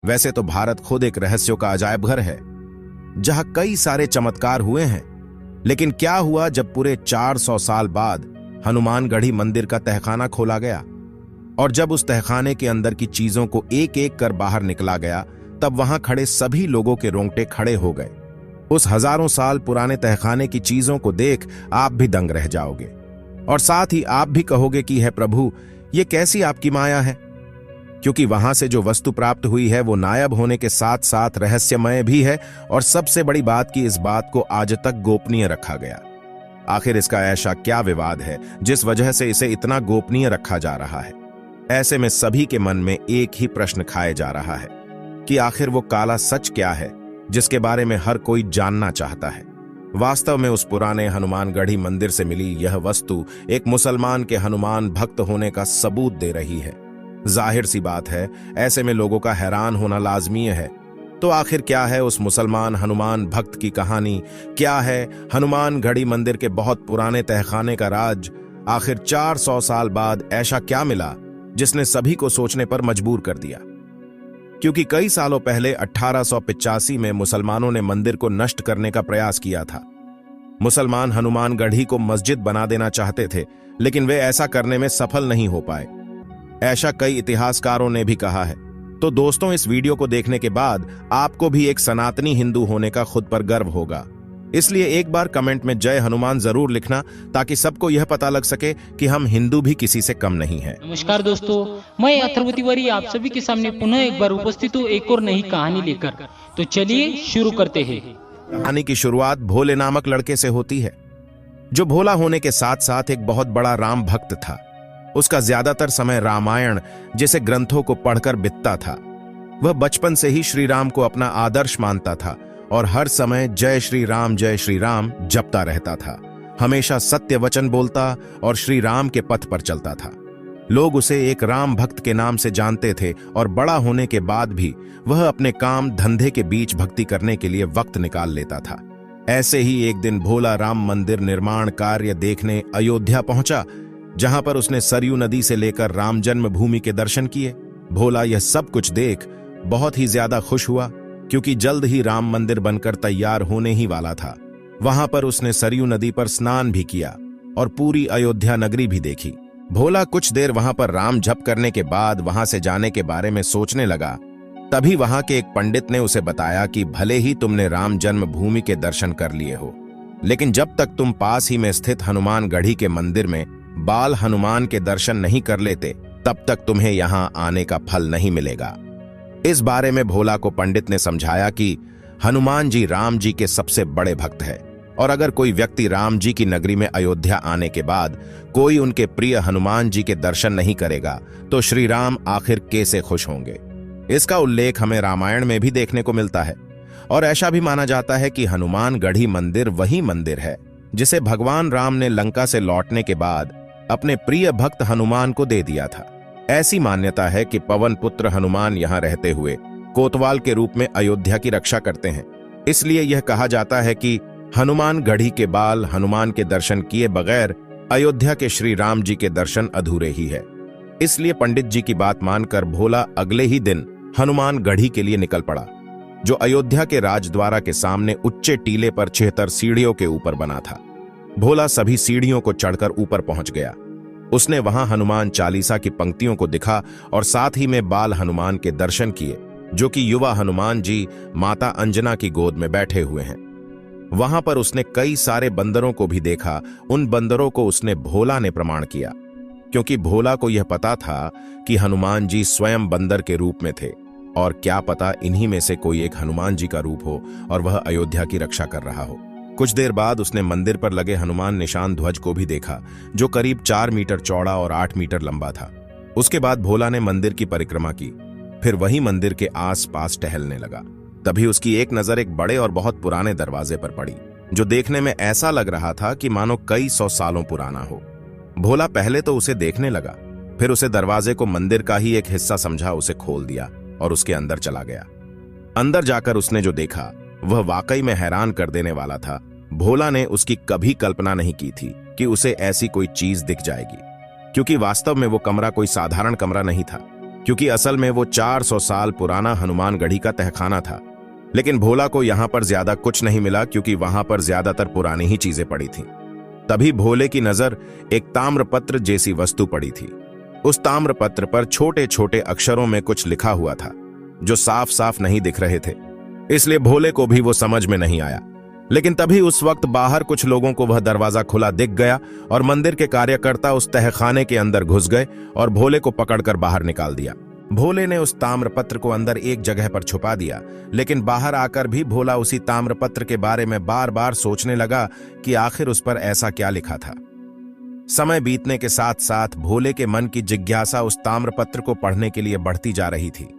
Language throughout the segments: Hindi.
वैसे तो भारत खुद एक रहस्यों का अजायब घर है, जहां कई सारे चमत्कार हुए हैं। लेकिन क्या हुआ जब पूरे 400 साल बाद हनुमानगढ़ी मंदिर का तहखाना खोला गया, और जब उस तहखाने के अंदर की चीजों को एक एक कर बाहर निकला गया, तब वहां खड़े सभी लोगों के रोंगटे खड़े हो गए। उस हजारों साल पुराने तहखाने की चीजों को देख आप भी दंग रह जाओगे, और साथ ही आप भी कहोगे कि है प्रभु, ये कैसी आपकी माया है। क्योंकि वहां से जो वस्तु प्राप्त हुई है वो नायाब होने के साथ साथ रहस्यमय भी है, और सबसे बड़ी बात कि इस बात को आज तक गोपनीय रखा गया। आखिर इसका ऐसा क्या विवाद है जिस वजह से इसे इतना गोपनीय रखा जा रहा है। ऐसे में सभी के मन में एक ही प्रश्न खाए जा रहा है कि आखिर वो काला सच क्या है जिसके बारे में हर कोई जानना चाहता है। वास्तव में उस पुराने हनुमानगढ़ी मंदिर से मिली यह वस्तु एक मुसलमान के हनुमान भक्त होने का सबूत दे रही है। जाहिर सी बात है, ऐसे में लोगों का हैरान होना लाजमी है। तो आखिर क्या है उस मुसलमान हनुमान भक्त की कहानी? क्या है हनुमानगढ़ी मंदिर के बहुत पुराने तहखाने का राज? आखिर 400 साल बाद ऐसा क्या मिला जिसने सभी को सोचने पर मजबूर कर दिया? क्योंकि कई सालों पहले 1885 में मुसलमानों ने मंदिर को नष्ट करने का प्रयास किया था। मुसलमान हनुमानगढ़ी को मस्जिद बना देना चाहते थे, लेकिन वे ऐसा करने में सफल नहीं हो पाए। ऐसा कई इतिहासकारों ने भी कहा है। तो दोस्तों, इस वीडियो को देखने के बाद आपको भी एक सनातनी हिंदू होने का खुद पर गर्व होगा। इसलिए एक बार कमेंट में जय हनुमान जरूर लिखना, ताकि सबको यह पता लग सके कि हम हिंदू भी किसी से कम नहीं हैं। नमस्कार दोस्तों, मैं अथर्व तिवारी आप सभी के सामने पुनः एक बार उपस्थित हूँ एक और नई कहानी लेकर। तो चलिए शुरू करते हैं। कहानी की शुरुआत भोले नामक लड़के से होती है, जो भोला होने के साथ साथ एक बहुत बड़ा राम भक्त था। उसका ज्यादातर समय रामायण जैसे ग्रंथों को पढ़कर बीतता था। वह बचपन से ही श्री राम को अपना आदर्श मानता था और हर समय जय श्री राम जपता रहता था। हमेशा सत्य वचन बोलता और श्री राम के पथ पर चलता था। लोग उसे एक राम भक्त के नाम से जानते थे, और बड़ा होने के बाद भी वह अपने काम धंधे के बीच भक्ति करने के लिए वक्त निकाल लेता था। ऐसे ही एक दिन भोला राम मंदिर निर्माण कार्य देखने अयोध्या पहुंचा, जहां पर उसने सरयू नदी से लेकर राम जन्मभूमि के दर्शन किए। भोला यह सब कुछ देख बहुत ही ज्यादा खुश हुआ, क्योंकि जल्द ही राम मंदिर बनकर तैयार होने ही वाला था। वहां पर उसने सरयू नदी पर स्नान भी किया और पूरी अयोध्या नगरी भी देखी। भोला कुछ देर वहां पर राम जप करने के बाद वहां से जाने के बारे में सोचने लगा। तभी वहां के एक पंडित ने उसे बताया कि भले ही तुमने राम जन्मभूमि के दर्शन कर लिए हो, लेकिन जब तक तुम पास ही में स्थित हनुमानगढ़ी के मंदिर में बाल हनुमान के दर्शन नहीं कर लेते, तब तक तुम्हें यहां आने का फल नहीं मिलेगा। इस बारे में भोला को पंडित ने समझाया कि हनुमान जी राम जी के सबसे बड़े भक्त है, और अगर कोई व्यक्ति राम जी की नगरी में अयोध्या आने के बाद कोई उनके प्रिय हनुमान जी के दर्शन नहीं करेगा, तो श्री राम आखिर कैसे खुश होंगे। इसका उल्लेख हमें रामायण में भी देखने को मिलता है, और ऐसा भी माना जाता है कि हनुमानगढ़ी मंदिर वही मंदिर है जिसे भगवान राम ने लंका से लौटने के बाद अपने प्रिय भक्त हनुमान को दे दिया था। ऐसी मान्यता है कि पवन पुत्र हनुमान यहां रहते हुए कोतवाल के रूप में अयोध्या की रक्षा करते हैं। इसलिए यह कहा जाता है कि हनुमानगढ़ी के बाल हनुमान के दर्शन किए बगैर अयोध्या के श्री राम जी के दर्शन अधूरे ही है। इसलिए पंडित जी की बात मानकर भोला अगले ही दिन हनुमानगढ़ी के लिए निकल पड़ा, जो अयोध्या के राजद्वारा के सामने उच्चे टीले पर 76 सीढ़ियों के ऊपर बना था। भोला सभी सीढ़ियों को चढ़कर ऊपर पहुंच गया। उसने वहां हनुमान चालीसा की पंक्तियों को दिखा और साथ ही में बाल हनुमान के दर्शन किए, जो कि युवा हनुमान जी माता अंजना की गोद में बैठे हुए हैं। वहां पर उसने कई सारे बंदरों को भी देखा। उन बंदरों को उसने भोला ने प्रमाण किया, क्योंकि भोला को यह पता था कि हनुमान जी स्वयं बंदर के रूप में थे, और क्या पता इन्हीं में से कोई एक हनुमान जी का रूप हो और वह अयोध्या की रक्षा कर रहा हो। कुछ देर बाद उसने मंदिर पर लगे हनुमान निशान ध्वज को भी देखा, जो करीब 4 मीटर चौड़ा और 8 मीटर लंबा था। उसके बाद भोला ने मंदिर की परिक्रमा की, फिर वही मंदिर के आसपास टहलने लगा। तभी उसकी एक नजर एक बड़े और बहुत पुराने दरवाजे पर पड़ी, जो देखने में ऐसा लग रहा था कि मानो कई 100 सालों पुराना हो। भोला पहले तो उसे देखने लगा, फिर उसे दरवाजे को मंदिर का ही एक हिस्सा समझा उसे खोल दिया और उसके अंदर चला गया। अंदर जाकर उसने जो देखा वह वाकई में हैरान कर देने वाला था। भोला ने उसकी कभी कल्पना नहीं की थी कि उसे ऐसी कोई चीज दिख जाएगी, क्योंकि वास्तव में वो कमरा कोई साधारण कमरा नहीं था, क्योंकि असल में वो 400 साल पुराना हनुमानगढ़ी का तहखाना था। लेकिन भोला को यहां पर ज्यादा कुछ नहीं मिला, क्योंकि वहां पर ज्यादातर पुरानी ही चीजें पड़ी थीं। तभी भोले की नजर एक ताम्रपत्र जैसी वस्तु पड़ी थी। उस ताम्रपत्र पर छोटे छोटे अक्षरों में कुछ लिखा हुआ था, जो साफ साफ नहीं दिख रहे थे, इसलिए भोले को भी वो समझ में नहीं आया। लेकिन तभी उस वक्त बाहर कुछ लोगों को वह दरवाजा खुला दिख गया और मंदिर के कार्यकर्ता उस तहखाने के अंदर घुस गए और भोले को पकड़कर बाहर निकाल दिया। भोले ने उस ताम्रपत्र को अंदर एक जगह पर छुपा दिया, लेकिन बाहर आकर भी भोला उसी ताम्रपत्र के बारे में बार बार सोचने लगा कि आखिर उस पर ऐसा क्या लिखा था। समय बीतने के साथ साथ भोले के मन की जिज्ञासा उस ताम्रपत्र को पढ़ने के लिए बढ़ती जा रही थी।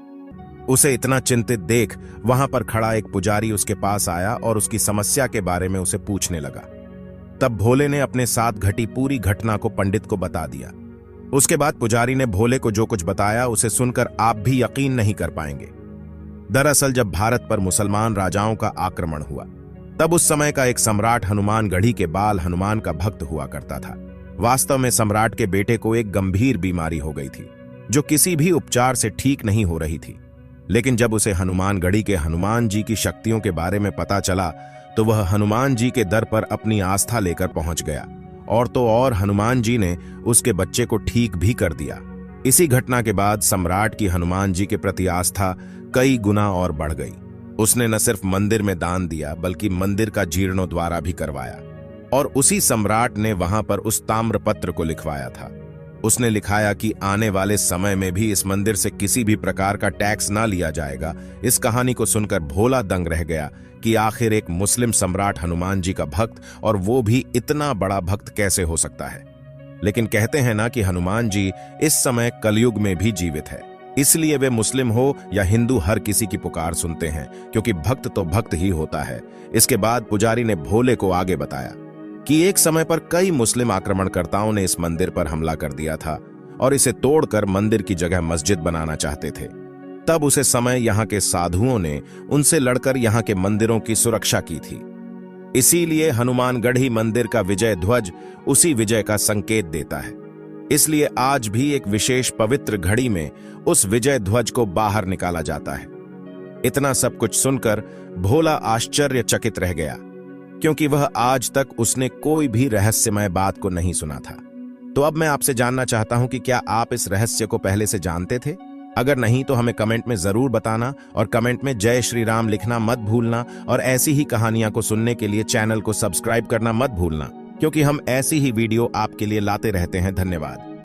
उसे इतना चिंतित देख वहां पर खड़ा एक पुजारी उसके पास आया और उसकी समस्या के बारे में उसे पूछने लगा। तब भोले ने अपने साथ घटी पूरी घटना को पंडित को बता दिया। उसके बाद पुजारी ने भोले को जो कुछ बताया उसे सुनकर आप भी यकीन नहीं कर पाएंगे। दरअसल जब भारत पर मुसलमान राजाओं का आक्रमण हुआ, तब उस समय का एक सम्राट हनुमानगढ़ी के बाल हनुमान का भक्त हुआ करता था। वास्तव में सम्राट के बेटे को एक गंभीर बीमारी हो गई थी, जो किसी भी उपचार से ठीक नहीं हो रही थी। लेकिन जब उसे हनुमानगढ़ी के हनुमान जी की शक्तियों के बारे में पता चला, तो वह हनुमान जी के दर पर अपनी आस्था लेकर पहुंच गया, और तो और हनुमान जी ने उसके बच्चे को ठीक भी कर दिया। इसी घटना के बाद सम्राट की हनुमान जी के प्रति आस्था कई गुना और बढ़ गई। उसने न सिर्फ मंदिर में दान दिया, बल्कि मंदिर का जीर्णोद्वार भी करवाया, और उसी सम्राट ने वहां पर उस ताम्रपत्र को लिखवाया था। उसने लिखाया कि आने वाले समय में भी इस मंदिर से किसी भी प्रकार का टैक्स ना लिया जाएगा। इस कहानी को सुनकर भोला दंग रह गया कि आखिर एक मुस्लिम सम्राट हनुमान जी का भक्त, और वो भी इतना बड़ा भक्त कैसे हो सकता है। लेकिन कहते हैं ना कि हनुमान जी इस समय कलयुग में भी जीवित है, इसलिए वे मुस्लिम हो या हिंदू हर किसी की पुकार सुनते हैं, क्योंकि भक्त तो भक्त ही होता है। इसके बाद पुजारी ने भोले को आगे बताया कि एक समय पर कई मुस्लिम आक्रमणकर्ताओं ने इस मंदिर पर हमला कर दिया था और इसे तोड़कर मंदिर की जगह मस्जिद बनाना चाहते थे। तब उसे समय यहाँ के साधुओं ने उनसे लड़कर यहाँ के मंदिरों की सुरक्षा की थी। इसीलिए हनुमानगढ़ी मंदिर का विजय ध्वज उसी विजय का संकेत देता है। इसलिए आज भी एक विशेष पवित्र घड़ी में उस विजय ध्वज को बाहर निकाला जाता है। इतना सब कुछ सुनकर भोला आश्चर्यचकित रह गया, क्योंकि वह आज तक उसने कोई भी रहस्यमय बात को नहीं सुना था। तो अब मैं आपसे जानना चाहता हूं कि क्या आप इस रहस्य को पहले से जानते थे? अगर नहीं तो हमें कमेंट में जरूर बताना, और कमेंट में जय श्री राम लिखना मत भूलना, और ऐसी ही कहानियां को सुनने के लिए चैनल को सब्सक्राइब करना मत भूलना, क्योंकि हम ऐसी ही वीडियो आपके लिए लाते रहते हैं। धन्यवाद।